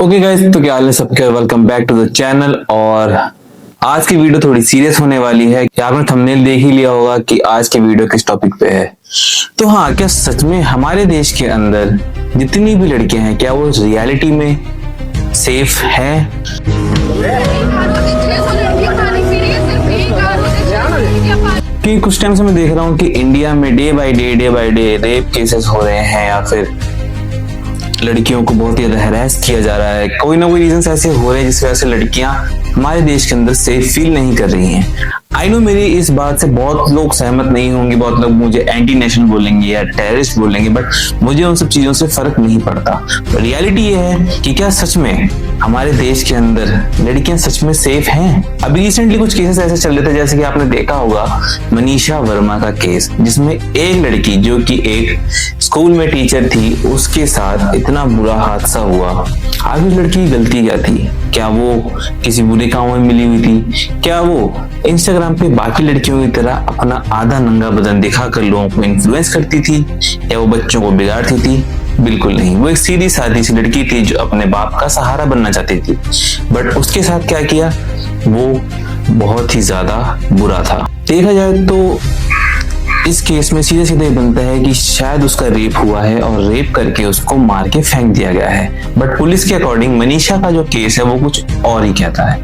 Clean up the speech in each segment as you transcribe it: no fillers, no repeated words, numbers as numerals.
Okay guys, तो क्या हाल है सबके। Welcome back to the channel. और आज की वीडियो थोड़ी सीरियस होने वाली है। क्या आपने थंबनेल देख ही लिया होगा कि आज की वीडियो किस टॉपिक पे है। तो हाँ, क्या सच में हमारे देश के अंदर जितनी भी लड़कियां हैं, क्या वो रियलिटी में सेफ हैं? कि कुछ टाइम से मैं देख रहा हूँ कि इंडिया में day by day rape cases हो रहे हैं, या फिर लड़कियों को बहुत ही ज्यादा हैरेस किया जा रहा है। कोई ना कोई रीजन ऐसे हो रहे हैं जिस वजह से लड़कियां हमारे देश के अंदर सेफ फील नहीं कर रही हैं। आई नो मेरी इस बात से बहुत लोग सहमत नहीं होंगे, बहुत लोग मुझे एंटी नेशनल बोलेंगे या टेररिस्ट बोलेंगे, बट मुझे उन सब चीजों से फर्क नहीं पड़ता। रियलिटी ये है कि क्या सच में हमारे देश के अंदर लड़कियां सच में सेफ हैं। अभी रिसेंटली कुछ केसेस ऐसे चल रहे थे, जैसे कि आपने देखा होगा मनीषा वर्मा का केस, जिसमें एक लड़की जो कि एक स्कूल में टीचर थी, उसके साथ इतना बुरा हादसा हुआ। आखिर उस लड़की की गलती क्या थी? क्या वो किसी बुरे काम में मिली हुई थी? क्या वो इंस्टाग्राम पे बाकी लड़कियों की तरह अपना आधा नंगा बदन दिखाकर लोगों को इन्फ्लुएंस करती थी, या वो बच्चों को बिगाड़ती थी? बिल्कुल नहीं। वो एक सीधी सादी सी लड़की थी जो अपने बाप का सहारा बनना चाहती थी, बट उसके साथ क्या किया वो बहुत ही ज्यादा बुरा था। देखा जाए तो इस केस में सीधे सीधे बनता है कि शायद उसका रेप हुआ है और रेप करके उसको मार के फेंक दिया गया है। बट पुलिस के अकॉर्डिंग मनीषा का जो केस है वो कुछ और ही कहता है।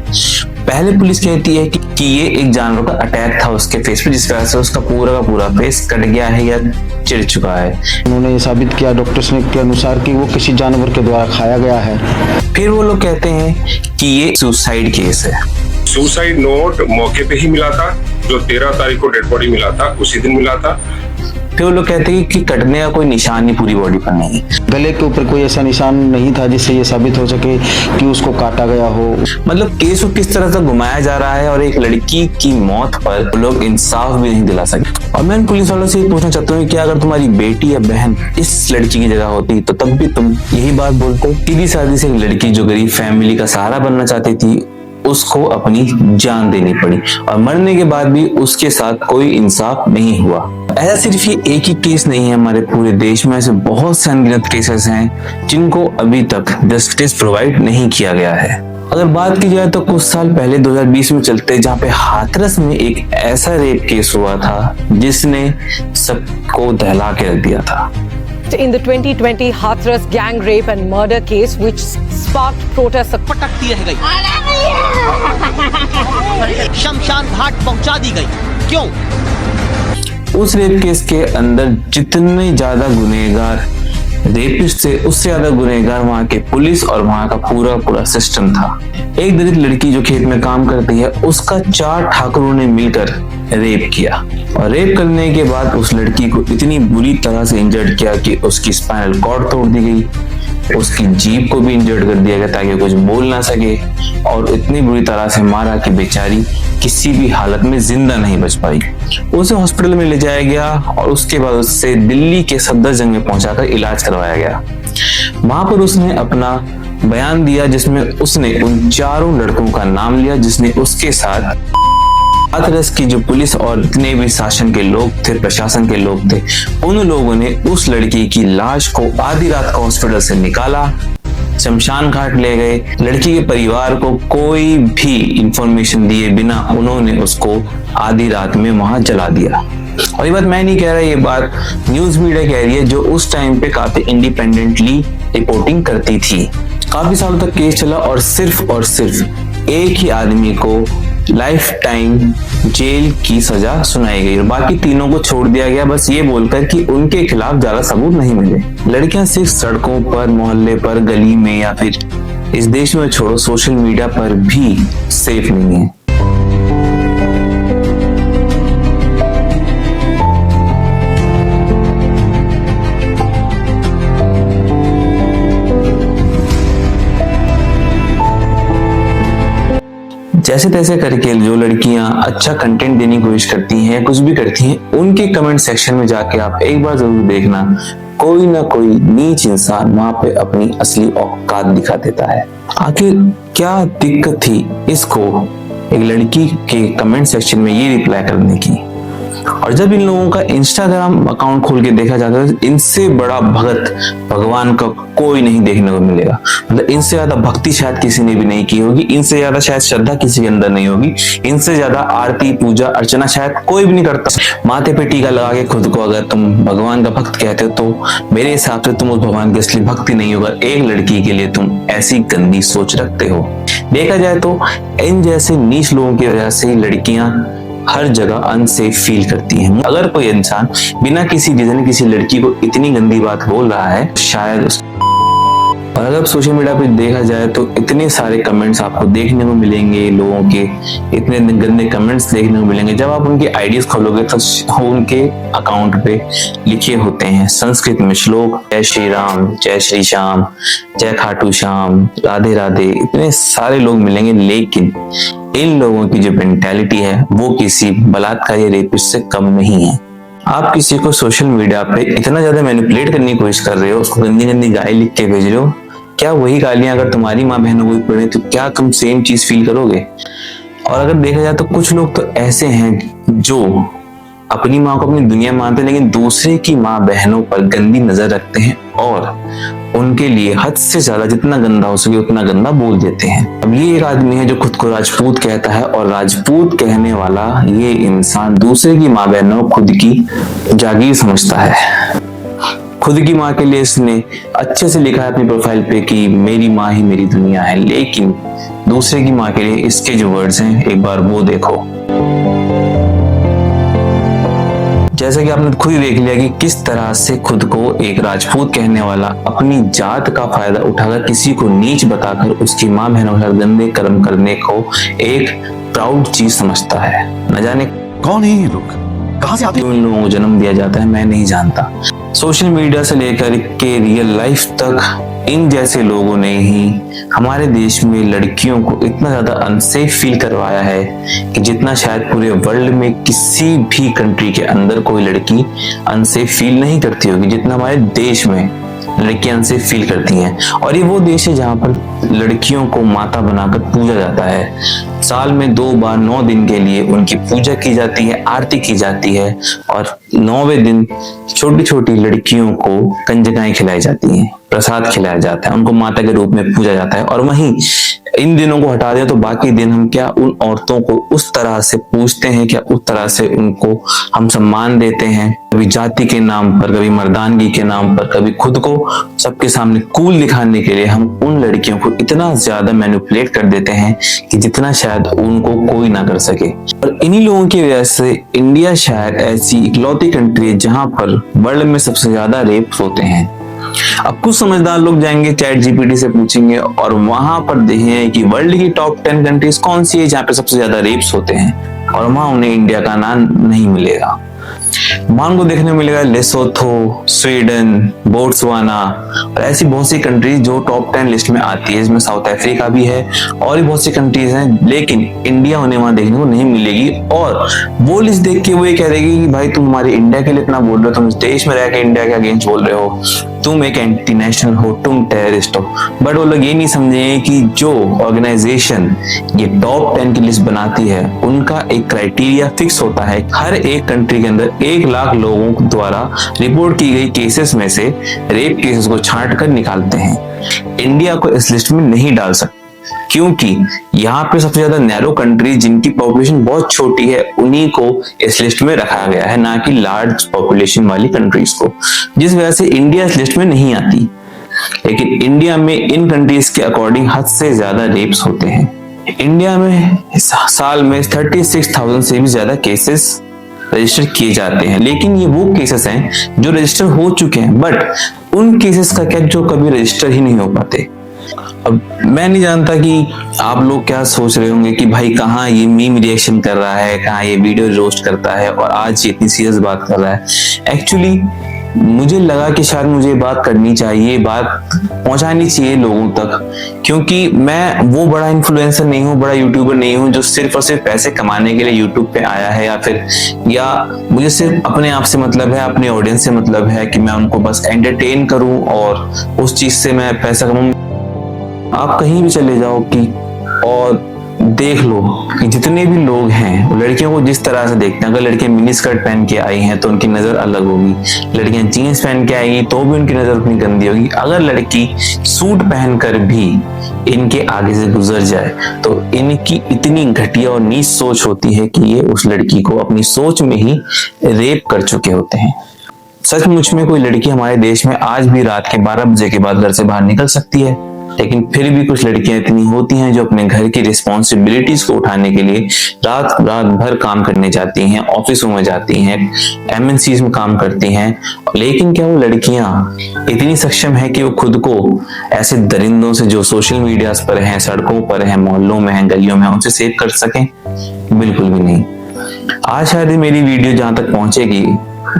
पहले पुलिस कहती है कि ये एक जानवर का अटैक था उसके फेस पे, जिस वजह से उसका पूरा का पूरा फेस कट गया है या चिढ़ चुका है। उन्होंने ये साबित किया डॉक्टर्स ने के अनुसार कि वो किसी जानवर के द्वारा खाया गया है। फिर वो लोग कहते हैं कि ये सुसाइड केस है। सुसाइड नोट मौके पे ही मिला था, जो 13 तारीख को डेड बॉडी मिला था उसी दिन मिला था। फिर वो लोग कहते हैं कि कटने का कोई निशान नहीं पूरी बॉडी पर नहीं, गले के ऊपर कोई ऐसा निशान नहीं था जिससे ये साबित हो सके कि उसको काटा गया हो। मतलब केस को किस तरह से घुमाया जा रहा है और एक लड़की की मौत पर लोग इंसाफ भी नहीं दिला सके। और मैं पुलिस वालों से ये पूछना चाहता हूँ कि अगर तुम्हारी बेटी या बहन इस लड़की की जगह होती तो तब भी तुम यही बात बोलते? सीधी सादी से एक लड़की जो गरीब फैमिली का सहारा बनना चाहती थी, उसको अपनी जान देनी पड़ी, और मरने के बाद भी उसके साथ कोई इंसाफ नहीं हुआ। ऐसा सिर्फ ये एक ही केस नहीं है, हमारे पूरे देश में ऐसे बहुत से अनगिनत केसेस हैं जिनको अभी तक जस्टिस प्रोवाइड नहीं किया गया है। अगर बात की जाए तो कुछ साल पहले 2020 में चलते, जहाँ पे हाथरस में एक ऐसा रेप केस हुआ था जिसने सबको दहला के रख दिया था। In the 2020 Hathras gang rape and murder case, which sparked protests, पटकती रह गई, शमशान घाट पहुंचा दी गई। क्यों? उस रेप केस के अंदर जितने ज्यादा गुनहगार रेपिस्ट थे, उससे ज्यादा गुनहगार वहां के पुलिस और वहां का पूरा सिस्टम था। एक दलित लड़की जो खेत में काम करती है, उसका 4 ठाकुरों ने मिलकर रेप किया, और रेप करने के बाद उस लड़की को इतनी बुरी तरह से इंजर्ड किया कि उसकी स्पाइनल कॉर्ड तोड़ दी गई, उसकी जीभ को भी इंजर्ड कर दिया गया ताकि कुछ बोल ना सके, और इतनी बुरी तरह से मारा कि बेचारी किसी भी हालत में जिंदा नहीं बच पाई। उसे हॉस्पिटल में ले जाया गया और उसके बाद उससे दिल्ली के सफदरजंग में पहुंचाकर इलाज करवाया गया। वहां पर उसने अपना बयान दिया, जिसमें उसने उन 4 लड़कों का नाम लिया जिसने उसके साथ हाथरस की जो पुलिस और जितने भी शासन के लोग थे, प्रशासन के लोग थे, उन लोगों ने उस लड़की की लाश को आधी रात को हॉस्पिटल से निकाला, शमशान घाट ले गए। लड़की के परिवार को कोई भी इंफॉर्मेशन दिए बिना उन्होंने उसको आधी रात में वहां जला दिया। और ये बात मैं नहीं कह रहा, ये बात न्यूज मीडिया कह रही है, जो उस टाइम पे काफी इंडिपेंडेंटली रिपोर्टिंग करती थी। काफी सालों तक केस चला और सिर्फ एक ही आदमी को लाइफ टाइम जेल की सजा सुनाई गई, और बाकी तीनों को छोड़ दिया गया, बस ये बोलकर कि उनके खिलाफ ज्यादा सबूत नहीं मिले। लड़कियां सिर्फ सड़कों पर, मोहल्ले पर, गली में, या फिर इस देश में छोड़ो सोशल मीडिया पर भी सेफ नहीं है। जैसे तैसे करके जो लड़कियां अच्छा कंटेंट देने की कोशिश करती हैं, कुछ भी करती हैं, उनके कमेंट सेक्शन में जाके आप एक बार जरूर देखना, कोई ना कोई नीच इंसान वहां पे अपनी असली औकात दिखा देता है। आखिर क्या दिक्कत थी इसको एक लड़की के कमेंट सेक्शन में ये रिप्लाई करने की? और जब इन लोगों का इंस्टाग्राम अकाउंट खोल के देखा जाता है, इनसे बड़ा भगत भगवान का कोई नहीं देखने को मिलेगा। मतलब इनसे ज्यादा भक्ति शायद किसी ने भी नहीं की होगी, इनसे ज्यादा शायद श्रद्धा किसी के अंदर नहीं होगी, इनसे ज्यादा आरती पूजा अर्चना शायद कोई भी नहीं करता। माथे पे टीका लगा के खुद को अगर तुम भगवान का भक्त कहते हो तो मेरे हिसाब से तुम उस भगवान की असली भक्ति नहीं होगा। एक लड़की के लिए तुम ऐसी गंदी सोच रखते हो। देखा जाए तो इन जैसे नीच लोगों की वजह से लड़कियां हर जगह अनसेफ फील करती हैं। अगर कोई इंसान बिना किसी रीजन किसी लड़की को इतनी गंदी बात बोल रहा है शायद, और अगर सोशल मीडिया पे देखा जाए तो इतने सारे कमेंट्स आपको देखने को मिलेंगे, लोगों के इतने गंदे कमेंट्स देखने को मिलेंगे। जब आप उनके आईडीज खोलोगे तो उनके अकाउंट पे लिखे होते हैं संस्कृत में श्लोक, जय श्री राम, जय श्री श्याम, जय खाटू श्याम, राधे राधे, इतने सारे लोग मिलेंगे। लेकिन इन लोगों की जो मेंटालिटी है वो किसी बलात्कारी या रेपिस्ट से कम नहीं है। आप किसी को सोशल मीडिया पे इतना ज्यादा मैनिपुलेट करने की कोशिश कर रहे हो, उसको गंदी गंदी गाली लिख के भेज रहे हो, क्या वही गालियां अगर तुम्हारी माँ बहनों को भी पड़े तो क्या तुम सेम चीज फील करोगे? और अगर देखा जाए तो कुछ लोग तो ऐसे हैं जो अपनी माँ को अपनी दुनिया मानते हैं लेकिन दूसरे की माँ बहनों पर गंदी नजर रखते हैं और उनके लिए हद से ज्यादा जितना गंदा हो सके उतना गंदा बोल देते हैं। अब ये एक आदमी है जो खुद को राजपूत कहता है और राजपूत कहने वाला ये इंसान दूसरे की माँ बहनों को खुद की जागीर समझता है। खुद की माँ के लिए इसने अच्छे से लिखा है अपनी प्रोफाइल पे कि मेरी माँ ही मेरी दुनिया है, लेकिन दूसरे की माँ के लिए इसके जो वर्ड्स हैं एक बार वो देखो। जैसा कि आपने खुद ही देख लिया कि किस तरह से खुद को एक राजपूत कहने वाला अपनी जात का फायदा उठाकर किसी को नीच बताकर उसकी माँ बहनों के साथ गंदे कर्म करने को एक प्राउड चीज समझता है। न जाने कौन है ये लोग, कहां से आते क्यों इन लोगों को जन्म दिया जाता है, मैं नहीं जानता। सोशल मीडिया से लेकर के रियल लाइफ तक इन जैसे लोगों ने ही हमारे देश में लड़कियों को इतना ज्यादा अनसेफ फील करवाया है कि जितना शायद पूरे वर्ल्ड में किसी भी कंट्री के अंदर कोई लड़की अनसेफ फील नहीं करती होगी जितना हमारे देश में लड़कियां अनसेफ फील करती हैं। और ये वो देश है जहाँ पर लड़कियों को माता बनाकर पूजा जाता है। साल में 2 बार 9 दिन के लिए उनकी पूजा की जाती है, आरती की जाती है और 9वें दिन छोटी छोटी लड़कियों को कंजकाएं खिलाई जाती हैं, प्रसाद खिलाया जाता है, उनको माता के रूप में पूजा जाता है। और वहीं इन दिनों को हटा दें तो बाकी दिन हम क्या उन औरतों को उस तरह से पूजते हैं, क्या उस तरह से उनको हम सम्मान देते हैं, कभी जाति के नाम पर, कभी मर्दानगी के नाम पर, कभी खुद को सबके सामने कूल दिखाने के लिए हम उन लड़कियों को इतना ज्यादा मैनिपुलेट कर देते हैं कि जितना शायद उनको कोई ना कर सके। और इन्हीं लोगों की वजह से इंडिया शायद ऐसी इकलौती कंट्री है जहां पर वर्ल्ड में सबसे ज्यादा रेप होते हैं। अब कुछ समझदार लोग जाएंगे चैट जीपीटी से पूछेंगे और वहां पर देखेंगे कि वर्ल्ड की टॉप 10 कंट्रीज कौन सी है जहां पे सबसे ज्यादा रेप्स होते हैं, और वहां उन्हें इंडिया का नाम नहीं मिलेगा। वहां उनको देखने को मिलेगा लेसोथो, स्वीडन, बोट्सवाना और ऐसी बहुत सी कंट्रीज जो टॉप 10 लिस्ट में आती है, इसमें साउथ अफ्रीका भी है और भी बहुत सी कंट्रीज हैं, लेकिन इंडिया उन्हें वहां देखने को नहीं मिलेगी। और वो लिस्ट देख के वो ये कह देगी कि भाई तुम हमारे इंडिया के लिए इतना बोल रहे हो, तुम इस देश में रह के इंडिया के अगेंस्ट बोल रहे हो, तुम एक एंटी नेशनल हो, तुम टेररिस्ट हो। बट वो लोग ये नहीं समझेंगे कि जो ऑर्गेनाइजेशन ये टॉप 10 की लिस्ट बनाती है उनका एक क्राइटेरिया फिक्स होता है। हर एक कंट्री के अंदर 1 लाख लोगों द्वारा रिपोर्ट की गई केसेस में से रेप केसेस को छांट कर निकालते हैं। इंडिया को इस लिस्ट में नहीं डाल सकते क्योंकि यहाँ पे सबसे ज्यादा नैरो कंट्री जिनकी पॉपुलेशन बहुत छोटी है उन्हीं को इस लिस्ट में रखा गया है, ना कि लार्ज पॉपुलेशन वाली कंट्रीज को, जिस वजह से इंडिया इस लिस्ट में नहीं आती। लेकिन इंडिया में इन कंट्रीज के अकॉर्डिंग हद से ज्यादा रेप्स होते हैं। इंडिया में साल में 36,000 से भी ज्यादा केसेस रजिस्टर किए जाते हैं, लेकिन ये वो केसेस हैं जो रजिस्टर हो चुके हैं, बट उन केसेस का क्या जो कभी रजिस्टर ही नहीं हो पाते। अब मैं नहीं जानता कि आप लोग क्या सोच रहे होंगे कि भाई कहाँ ये मीम रिएक्शन कर रहा है, कहाँ ये वीडियो रोस्ट करता है और आज ये इतनी सीरियस बात कर रहा है। एक्चुअली मुझे लगा कि शायद मुझे बात करनी चाहिए, बात पहुंचानी चाहिए लोगों तक, क्योंकि मैं वो बड़ा इन्फ्लुएंसर नहीं हूँ, बड़ा यूट्यूबर नहीं हूँ जो सिर्फ और सिर्फ पैसे कमाने के लिए यूट्यूब पे आया है, या मुझे सिर्फ अपने आप से मतलब है, अपने ऑडियंस से मतलब है कि मैं उनको बस एंटरटेन करूँ और उस चीज से मैं पैसा कमाऊँ। आप कहीं भी चले जाओ कि और देख लो कि जितने भी लोग हैं लड़कियों को जिस तरह से देखते हैं, अगर लड़कियां मिनी स्कर्ट पहन के आई हैं तो उनकी नजर अलग होगी, लड़कियां जीन्स पहन के आएगी तो भी उनकी नजर उतनी गंदी होगी, अगर लड़की सूट पहनकर भी इनके आगे से गुजर जाए तो इनकी इतनी घटिया और नीच सोच होती है कि ये उस लड़की को अपनी सोच में ही रेप कर चुके होते हैं। सचमुच में कोई लड़की हमारे देश में आज भी रात के 12 बजे के बाद घर से बाहर निकल सकती है, लेकिन फिर भी कुछ लड़कियां इतनी होती हैं जो अपने घर की रिस्पॉन्सिबिलिटीज को उठाने के लिए रात भर काम करने जाती हैं, ऑफिसों में जाती हैं, एमएनसीज में काम करती हैं, लेकिन क्या वो लड़कियां इतनी सक्षम है कि वो खुद को ऐसे दरिंदों से जो सोशल मीडिया पर हैं, सड़कों पर हैं, मोहल्लों में हैं, गलियों में, उनसे सेव कर सकें? बिल्कुल भी नहीं। आज शायद मेरी वीडियो जहां तक पहुंचेगी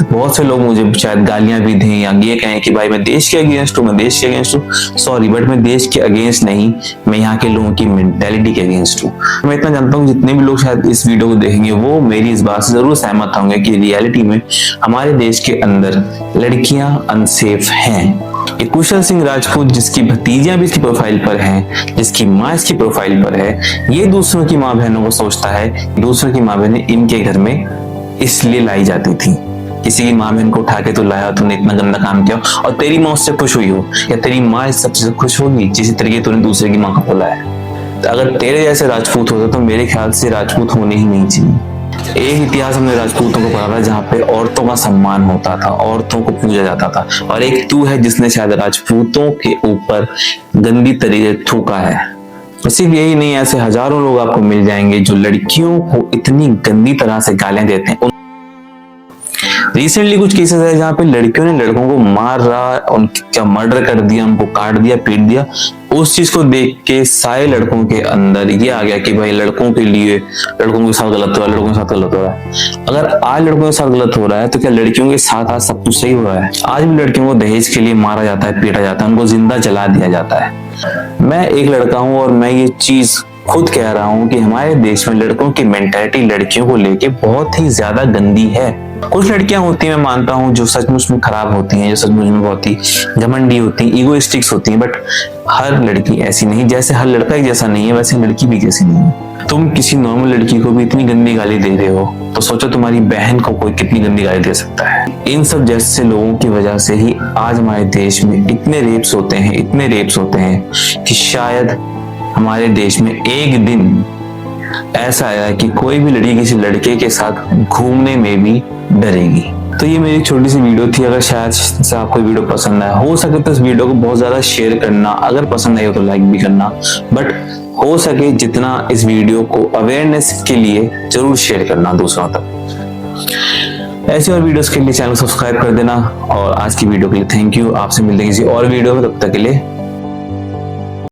बहुत से लोग मुझे शायद गालियां भी दें या ये कहें कि भाई मैं देश के अगेंस्ट हूँ, मैं देश के अगेंस्ट हूँ। सॉरी, बट मैं देश के अगेंस्ट नहीं, मैं यहाँ के लोगों की मेंटेलिटी के अगेंस्ट हूँ। मैं इतना जानता हूँ जितने भी लोग शायद इस वीडियो को देखेंगे वो मेरी इस बात से जरूर सहमत होंगे कि रियलिटी में हमारे देश के अंदर लड़कियां अनसेफ हैं। कुशल सिंह राजपूत जिसकी भतीजियां भी इसकी प्रोफाइल पर हैं, जिसकी माँ इसकी प्रोफाइल पर है, ये दूसरों की माँ बहनों को सोचता है दूसरों की माँ बहनें इनके घर में इसलिए लाई जाती थी। किसी की माँ बहन को उठा के तो लाया, तुमने इतना गंदा काम किया और तेरी माँ उससे खुश हुई हो, या तेरी माँ इस सबसे खुश होगी जिस तरीके तूने दूसरे की माँ को बुलाया। तो अगर तेरे जैसे राजपूत होता तो मेरे ख्याल से राजपूत होने ही नहीं चाहिए। एक इतिहास हमने राजपूतों को पढ़ा था जहाँ पे औरतों का सम्मान होता था, औरतों को पूजा जाता था, और एक तू है जिसने शायद राजपूतों के ऊपर गंदी तरीके थूका है। सिर्फ यही नहीं, ऐसे हजारों लोग आपको मिल जाएंगे जो लड़कियों को इतनी गंदी तरह से गालियां देते हैं। रिसेंटली कुछ केसेस है जहाँ पे लड़कियों ने लड़कों को मार रहा, उनका मर्डर कर दिया, उनको काट दिया, पीट दिया। उस चीज को देख के सारे लड़कों के अंदर ये आ गया कि भाई लड़कों के लिए लड़कों के साथ गलत हो रहा है, लड़कों के साथ गलत हो रहा है। अगर आज लड़कों के साथ गलत हो रहा है तो क्या लड़कियों के साथ आज सब कुछ सही हो रहा है? आज भी लड़कियों को दहेज के लिए मारा जाता है, पीटा जाता है, उनको जिंदा जला दिया जाता है। मैं एक लड़का हूँ और मैं ये चीज खुद कह रहा हूँ कि हमारे देश में लड़कों की मेंटालिटी लड़कियों को लेके बहुत ही ज्यादा गंदी है। कुछ लड़कियां होती हैं, मैं मानता हूँ, जो सचमुच में खराब होती हैं, जो सचमुच में बहुत ही घमंडी होती हैं, ईगोइस्टिक्स होती हैं, बट हर लड़की ऐसी नहीं। जैसे हर लड़का एक जैसा नहीं है वैसे लड़की भी जैसी नहीं है। तुम किसी नॉर्मल लड़की को भी इतनी गंदी गाली दे रहे हो तो सोचो तुम्हारी बहन को कोई कितनी गंदी गाली दे सकता है। इन सब जैसे लोगों की वजह से ही आज हमारे देश में इतने रेप्स होते हैं, इतने रेप्स होते हैं कि शायद हमारे देश में एक दिन ऐसा आया कि कोई भी लड़की किसी लड़के के साथ घूमने में भी डरेगी। तो ये मेरी छोटी सी वीडियो थी। अगर शायद से आपको वीडियो पसंद आया, हो सके तो इस वीडियो को बहुत ज्यादा शेयर करना, अगर पसंद आई हो तो लाइक भी करना, बट हो सके जितना इस वीडियो को अवेयरनेस के लिए जरूर शेयर करना दूसरों तक। ऐसी और वीडियोस के लिए चैनल सब्सक्राइब कर देना। और आज की वीडियो के लिए थैंक यू। आपसे मिलते हैं किसी और वीडियो में, तब तक के लिए